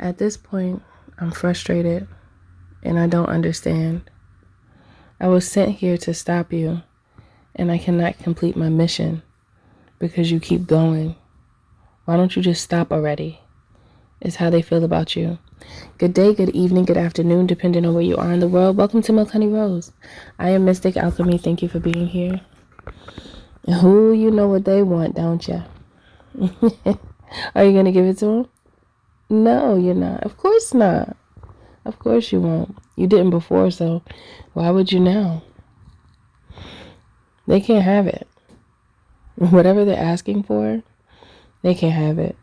At this point, I'm frustrated and I don't understand. I was sent here to stop you, and I cannot complete my mission because you keep going. Why don't you just stop already? Is how they feel about you. Good day, good evening, good afternoon, depending on where you are in the world. Welcome to Milk Honey Rose. I am Mystic Alchemy. Thank you for being here. Who you know what they want, don't you? Are you going to give it to them? No, you're not. Of course not. Of course you won't. You didn't before, so why would you now? They can't have it. Whatever they're asking for, they can't have it.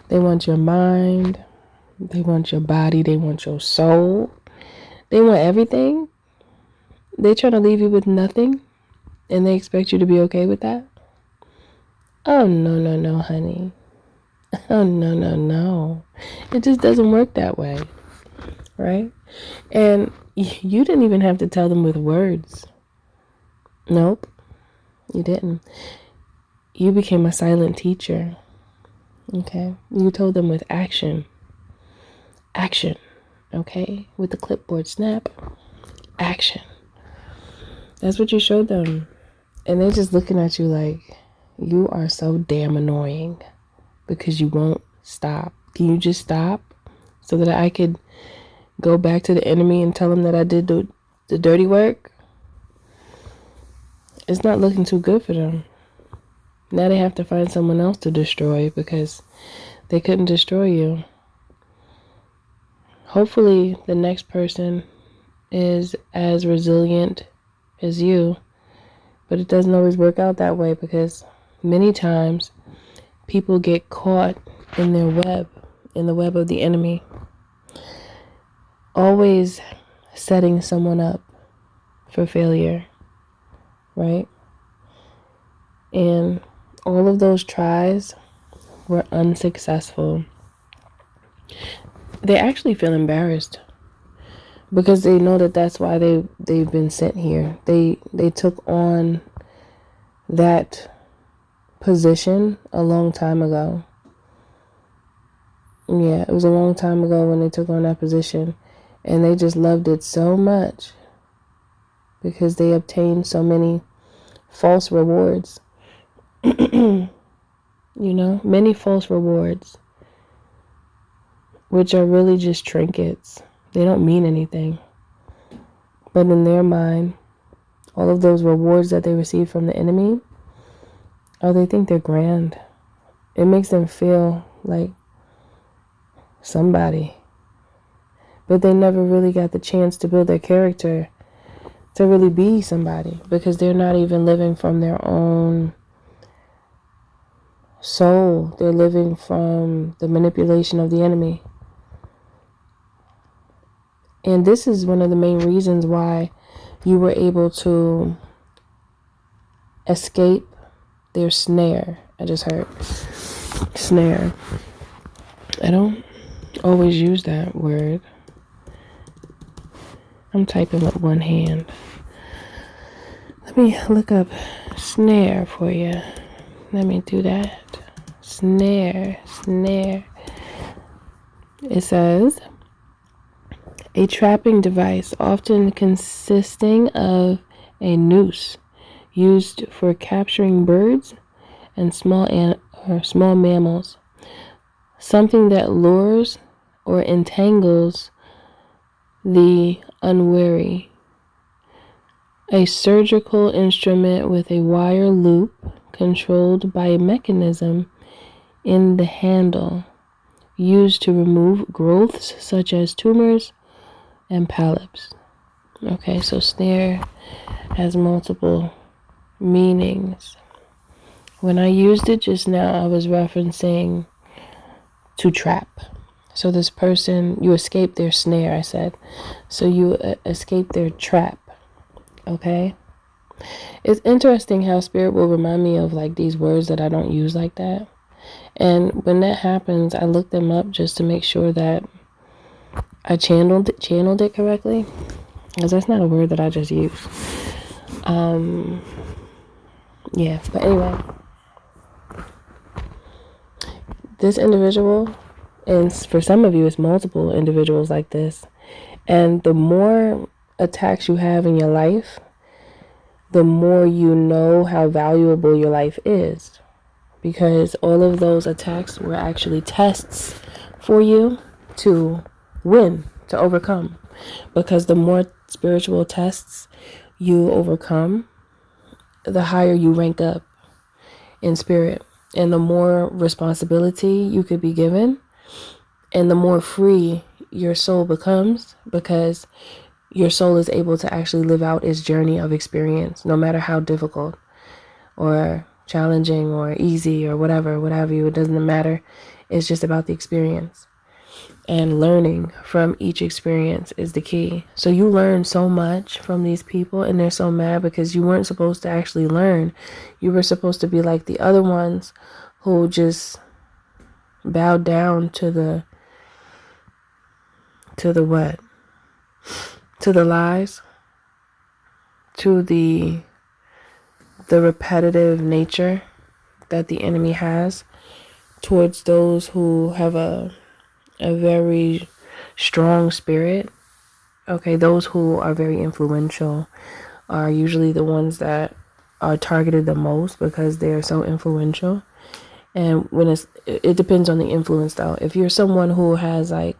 They want your mind. They want your body. They want your soul. They want everything. They're trying to leave you with nothing, and they expect you to be okay with that? Oh, no, honey. Oh, no. It just doesn't work that way, right? And you didn't even have to tell them with words. Nope, you didn't. You became a silent teacher, okay? You told them with action. Action, okay? With the clipboard snap, action. That's what you showed them. And they're just looking at you like, you are so damn annoying because you won't stop. Can you just stop so that I could go back to the enemy and tell them that I did the dirty work? It's not looking too good for them. Now they have to find someone else to destroy because they couldn't destroy you. Hopefully the next person is as resilient as you, but it doesn't always work out that way because many times people get caught in their web, in the web of the enemy, always setting someone up for failure, right? And all of those tries were unsuccessful. They actually feel embarrassed because they know that that's why they've been sent here. They took on that position a long time ago. Yeah, it was a long time ago when they took on that position, and they just loved it so much because they obtained so many false rewards. Many false rewards, which are really just trinkets. They don't mean anything. But in their mind, all of those rewards that they receive from the enemy, they think they're grand. It makes them feel like somebody. But they never really got the chance to build their character to really be somebody because they're not even living from their own soul. They're living from the manipulation of the enemy. And this is one of the main reasons why you were able to escape their snare. I just heard snare. I don't always use that word. I'm typing with one hand. Let me look up snare for you. Let me do that. Snare. It says, a trapping device often consisting of a noose used for capturing birds and small mammals. Something that lures or entangles the unwary. A surgical instrument with a wire loop controlled by a mechanism in the handle used to remove growths such as tumors and polyps. Okay, so snare has multiple meanings. When I used it just now, I was referencing to trap. So this person, you escape their snare, I said. So you escape their trap. Okay? It's interesting how spirit will remind me of like these words that I don't use like that. And when that happens, I look them up just to make sure that I channeled it correctly. Because that's not a word that I just used. Yeah, but anyway. This individual And for some of you, it's multiple individuals like this. And the more attacks you have in your life, the more you know how valuable your life is. Because all of those attacks were actually tests for you to win, to overcome. Because the more spiritual tests you overcome, the higher you rank up in spirit. And the more responsibility you could be given, and the more free your soul becomes, because your soul is able to actually live out its journey of experience, no matter how difficult or challenging or easy or whatever, what have you. It doesn't matter. It's just about the experience. And learning from each experience is the key. So you learn so much from these people, and they're so mad because you weren't supposed to actually learn. You were supposed to be like the other ones who just bowed down to the what? To the lies, to the repetitive nature that the enemy has towards those who have a very strong spirit. Okay, those who are very influential are usually the ones that are targeted the most because they are so influential. And when it depends on the influence though. If you're someone who has like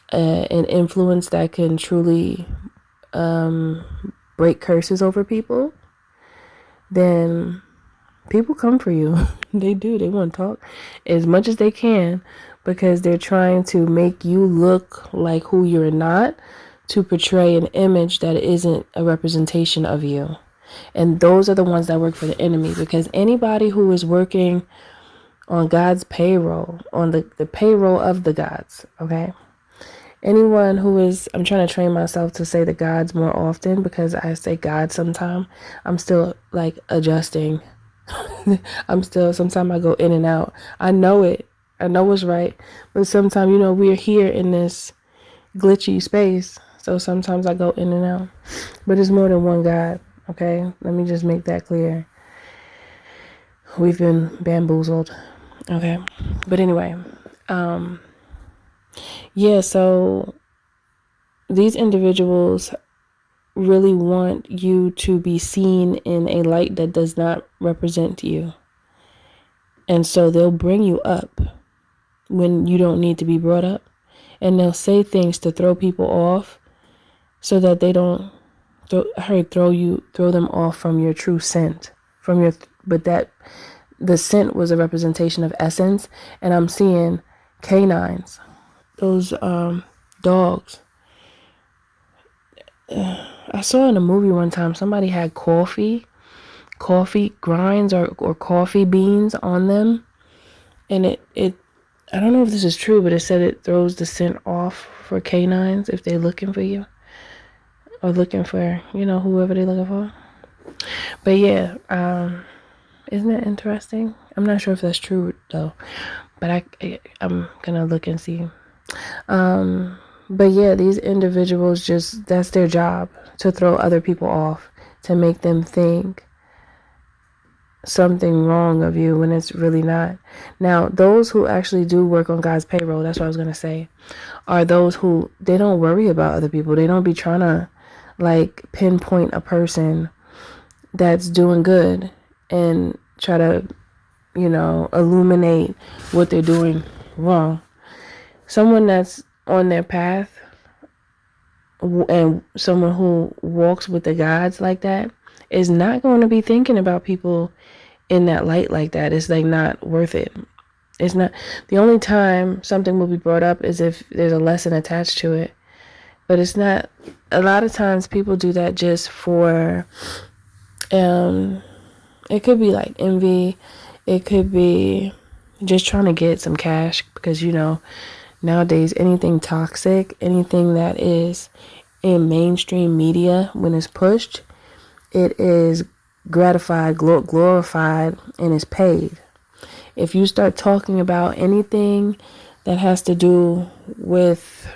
an influence that can truly break curses over people, then people come for you. They do. They want to talk as much as they can because they're trying to make you look like who you're not, to portray an image that isn't a representation of you. And those are the ones that work for the enemy, because anybody who is working on God's payroll, on the payroll of the gods, okay? Anyone who is, I'm trying to train myself to say the gods more often because I say God sometimes. I'm still like adjusting. Sometimes I go in and out. I know it. I know it's right. But sometimes, we're here in this glitchy space. So sometimes I go in and out. But it's more than one God, okay? Let me just make that clear. We've been bamboozled, okay? But anyway, yeah, so these individuals really want you to be seen in a light that does not represent you. And so they'll bring you up when you don't need to be brought up. And they'll say things to throw people off so that they don't throw them off from your true scent. But that the scent was a representation of essence. And I'm seeing canines. Those dogs. I saw in a movie one time somebody had coffee grinds or coffee beans on them, and it I don't know if this is true, but it said it throws the scent off for canines if they're looking for you or looking for whoever they're looking for. But yeah, isn't it interesting? I'm not sure if that's true though, but I'm gonna look and see. But yeah, these individuals that's their job, to throw other people off, to make them think something wrong of you when it's really not. Now, those who actually do work on God's payroll, that's what I was going to say, are those who, they don't worry about other people. They don't be trying to like pinpoint a person that's doing good and try to, illuminate what they're doing wrong. Someone that's on their path and someone who walks with the gods like that is not going to be thinking about people in that light like that. It's like not worth it. It's not. The only time something will be brought up is if there's a lesson attached to it. But it's not. A lot of times people do that just for, it could be like envy. It could be just trying to get some cash because, nowadays anything toxic, anything that is in mainstream media, when it's pushed, it is gratified, glorified, and is paid. If you start talking about anything that has to do with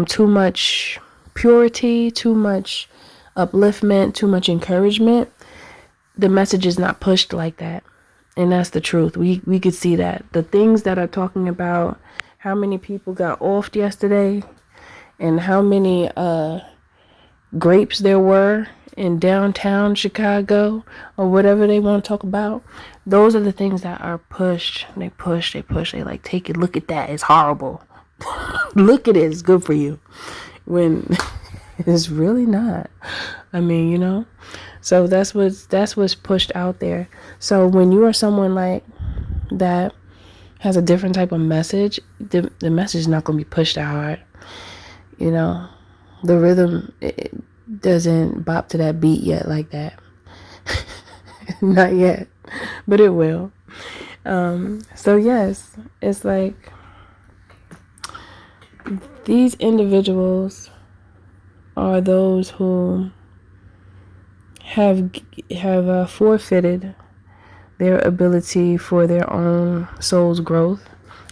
too much purity, too much upliftment, too much encouragement, the message is not pushed like that. And that's the truth. We could see that. The things that are talking about how many people got offed yesterday and how many grapes there were in downtown Chicago or whatever they want to talk about, those are the things that are pushed. They push. They like, take it, look at that. It's horrible. Look at it. It's good for you. When it's really not. I mean, you know. So that's what's pushed out there. So when you are someone like that has a different type of message, the message is not going to be pushed out hard. You know, the rhythm it doesn't bop to that beat yet like that. Not yet, but it will. So yes, it's like these individuals are those who have forfeited their ability for their own soul's growth,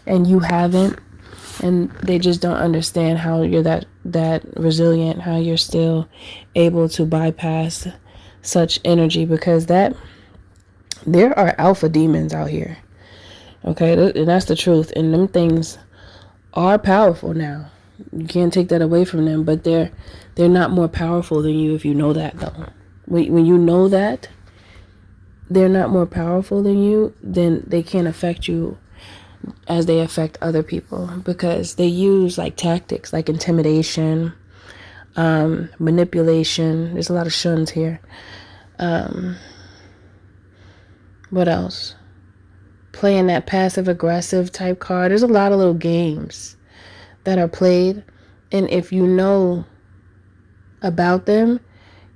and you haven't, and they just don't understand how you're that resilient, how you're still able to bypass such energy, because there are alpha demons out here. Okay, and that's the truth, and them things are powerful now. You can't take that away from them, but they're not more powerful than you if you know that, though. When you know that they're not more powerful than you, then they can't affect you as they affect other people, because they use like tactics like intimidation, manipulation. There's a lot of shuns here. What else? Playing that passive aggressive type card. There's a lot of little games that are played, and if you know about them,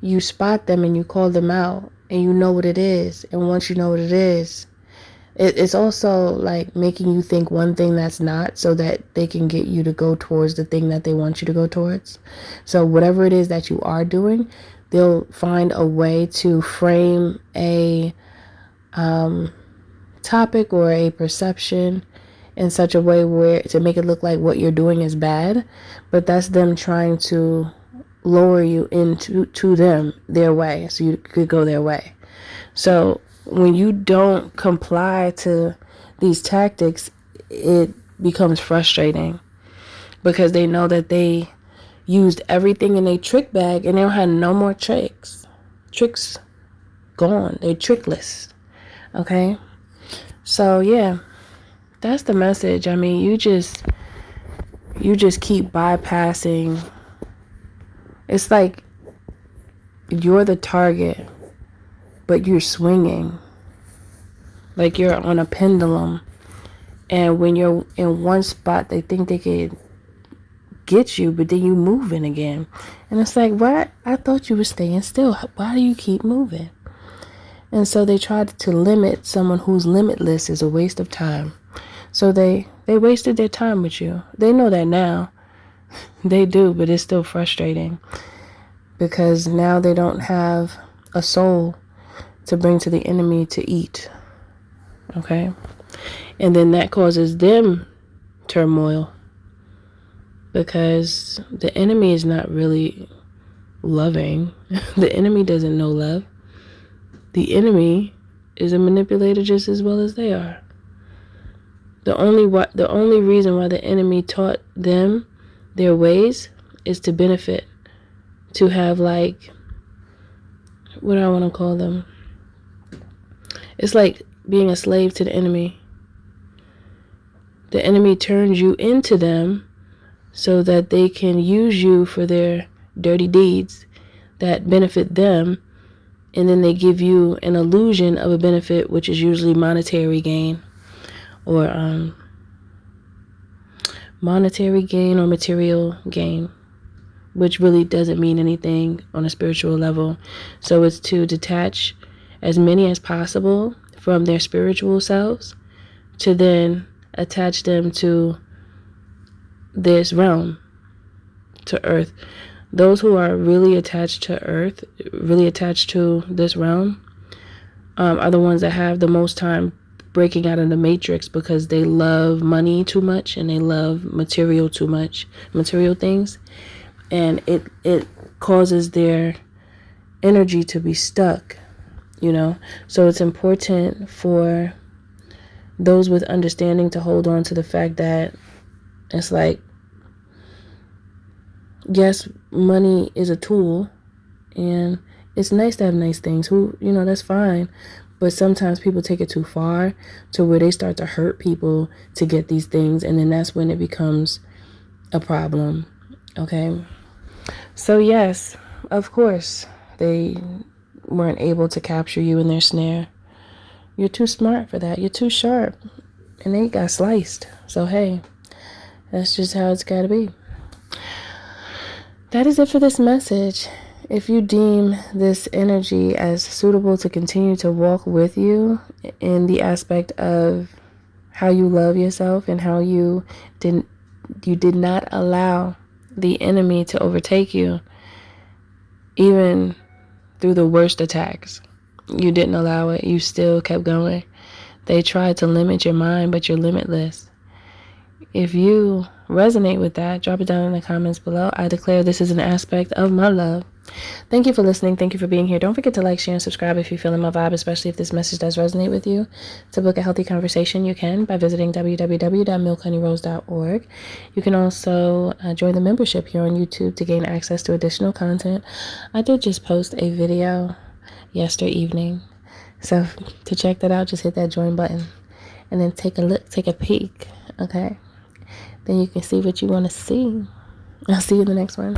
you spot them and you call them out, and you know what it is. And once you know what it is, it's also like making you think one thing that's not, so that they can get you to go towards the thing that they want you to go towards. So whatever it is that you are doing, they'll find a way to frame a topic or a perception in such a way where to make it look like what you're doing is bad, but that's them trying to lower you into their way, so you could go their way. So when you don't comply to these tactics, it becomes frustrating, because they know that they used everything in a trick bag and they don't have no more tricks gone. They're trickless. Okay, so yeah, that's the message. I mean, you just keep bypassing. It's like you're the target, but you're swinging like you're on a pendulum, and when you're in one spot they think they could get you, but then you moving again, and it's like, what? I thought you were staying still. Why do you keep moving? And so they tried to limit someone who's limitless is a waste of time. So they wasted their time with you. They know that now. They do, but it's still frustrating, because now they don't have a soul to bring to the enemy to eat. Okay? And then that causes them turmoil, because the enemy is not really loving. The enemy doesn't know love. The enemy is a manipulator just as well as they are. The only reason why the enemy taught them their ways is to benefit, to have, like, what do I want to call them? It's like being a slave to the enemy. The enemy turns you into them so that they can use you for their dirty deeds that benefit them, and then they give you an illusion of a benefit, which is usually monetary gain or material gain, which really doesn't mean anything on a spiritual level. So it's to detach as many as possible from their spiritual selves, to then attach them to this realm, to earth. Those who are really attached to earth, really attached to this realm, are the ones that have the most time breaking out of the matrix, because they love money too much and they love material too much, material things, and it causes their energy to be stuck, you know. So it's important for those with understanding to hold on to the fact that it's like, yes, money is a tool, and it's nice to have nice things. That's fine. But sometimes people take it too far to where they start to hurt people to get these things, and then that's when it becomes a problem. Okay? So yes, of course, they weren't able to capture you in their snare. You're too smart for that. You're too sharp. And they got sliced. So hey, that's just how it's got to be. That is it for this message. If you deem this energy as suitable to continue to walk with you in the aspect of how you love yourself and how you did not allow the enemy to overtake you, even through the worst attacks. You didn't allow it. You still kept going. They tried to limit your mind, but you're limitless. If you resonate with that, drop it down in the comments below. I declare this is an aspect of my love. Thank you for listening. Thank you for being here. Don't forget to like, share, and subscribe if you're feeling my vibe, especially if this message does resonate with you. To book a healthy conversation, you can by visiting www.milkhoneyrose.org. You can also join the membership here on YouTube to gain access to additional content. I did just post a video yesterday evening. So to check that out, just hit that join button and then take a look, take a peek. Okay? Then you can see what you want to see. I'll see you in the next one.